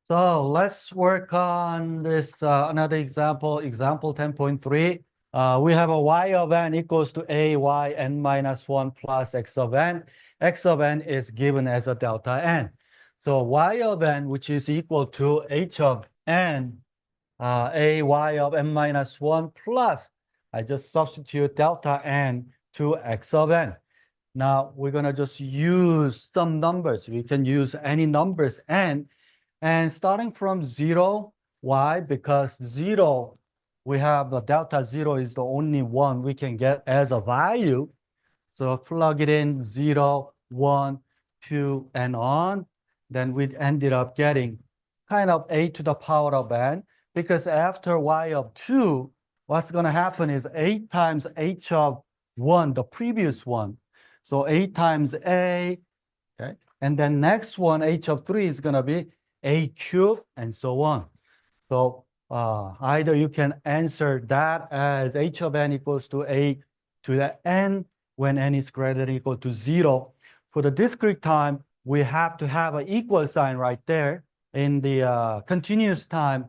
So let's work on this another example, example 10.3. We have a y of n equals to a y n minus 1 plus x of n. X of n is given as a delta n. So y of n, which is equal to h of n, a y of n minus 1 plus, I just substitute delta n to x of n. Now we're going to just use some numbers. We can use any numbers n. And starting from 0, why? Because 0, we have the delta 0 is the only one we can get as a value. So plug it in 0, 1, 2, and on. Then we ended up getting kind of a to the power of n. Because after y of 2, what's going to happen is 8 times h of 1, the previous one. So 8 times a, okay? And then next one, h of 3 is going to be a cubed, and so on. So either you can answer that as h of n equals to a to the n when n is greater than or equal to 0. For the discrete time, we have to have an equal sign right there. In the continuous time,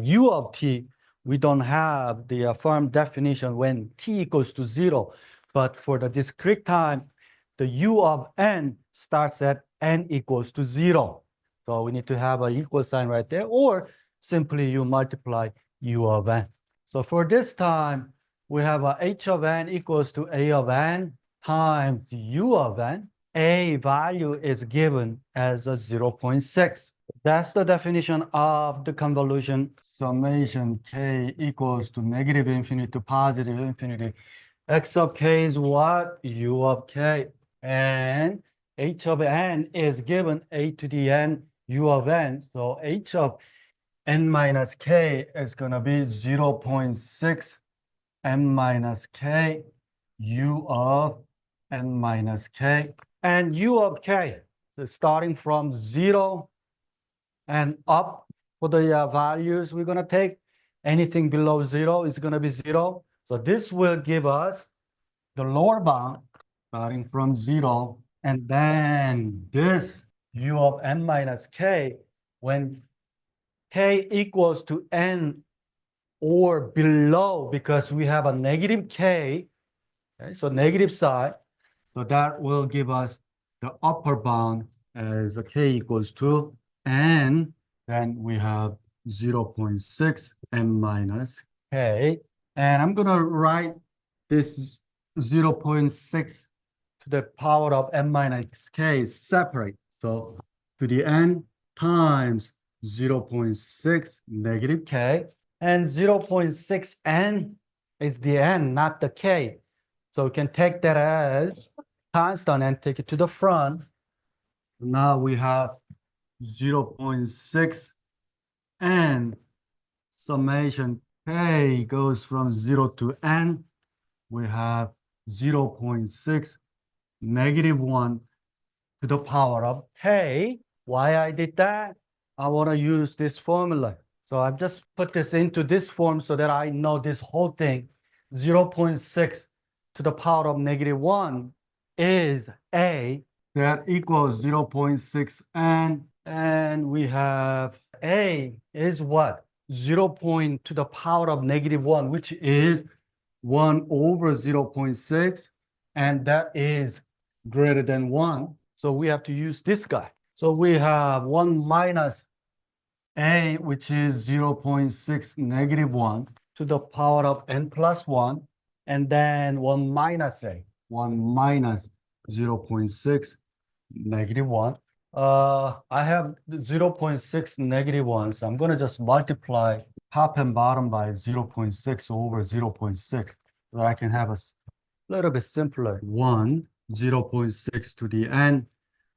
u of t, we don't have the firm definition when t equals to 0. But for the discrete time, the u of n starts at n equals to 0. So we need to have an equal sign right there, or simply you multiply u of n. So for this time, we have a h of n equals to a of n times u of n. A value is given as a 0.6. That's the definition of the convolution. Summation k equals to negative infinity to positive infinity. X of k is what? U of k. And h of n is given a to the n u of n. So h of n minus k is going to be 0.6 n minus k u of n minus k. And u of k is starting from 0 and up for the values we're going to take. Anything below 0 is going to be 0. So this will give us the lower bound starting from 0. And then this u of n minus k, when k equals to n or below, because we have a negative k, okay, so negative side, so that will give us the upper bound as a k equals to n. Then we have 0.6 n minus k. And I'm going to write this 0.6 to the power of n minus k separate. So to the n times 0.6 negative k. And 0.6 n is the n, not the k. So we can take that as constant and take it to the front. Now we have 0.6 n summation k goes from 0 to n. We have 0.6 negative 1 to the power of k. Why I did that? I want to use this formula. So I've just put this into this form so that I know this whole thing. 0.6 to the power of negative 1 is a. That equals 0.6 n. And we have a is what? 0 to the power of negative 1, which is 1 over 0.6. And that is greater than 1. So we have to use this guy. So we have 1 minus a, which is 0.6 negative 1 to the power of n plus 1. And then 1 minus a, 1 minus 0.6 negative 1. I have 0.6 negative 1, so I'm going to just multiply top and bottom by 0.6 over 0.6 so that I can have a little bit simpler. 1, 0.6 to the n.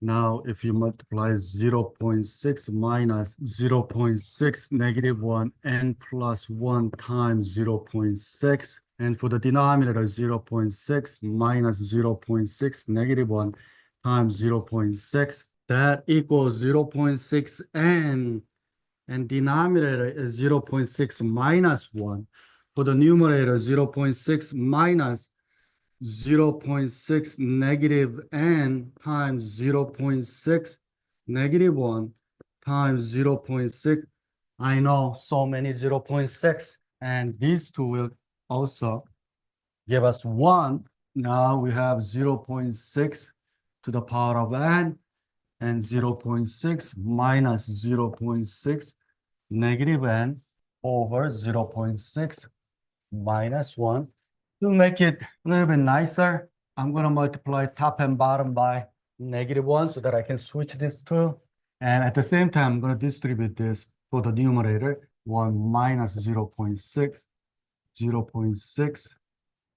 Now, if you multiply 0.6 minus 0.6 negative 1 n plus 1 times 0.6. And for the denominator, 0.6 minus 0.6 negative 1 times 0.6. That equals 0.6 n. And denominator is 0.6 minus 1. For the numerator, 0.6 minus 0.6 negative n times 0.6 negative 1 times 0.6. I know so many 0.6, and these two will also give us 1. Now we have 0.6 to the power of n, and 0.6 minus 0.6 negative n over 0.6 minus 1. To make it a little bit nicer, I'm going to multiply top and bottom by -1 so that I can switch this to. And at the same time, I'm going to distribute this for the numerator. 1 minus 0.6, 0.6,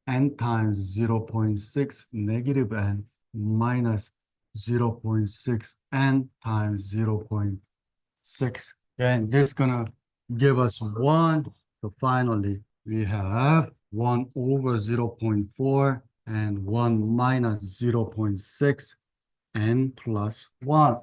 n times 0.6 negative n minus 0.6 n times 0.6. And this is gonna give us 1. So finally, we have 1 over 0.4 and 1 minus 0.6 n plus 1.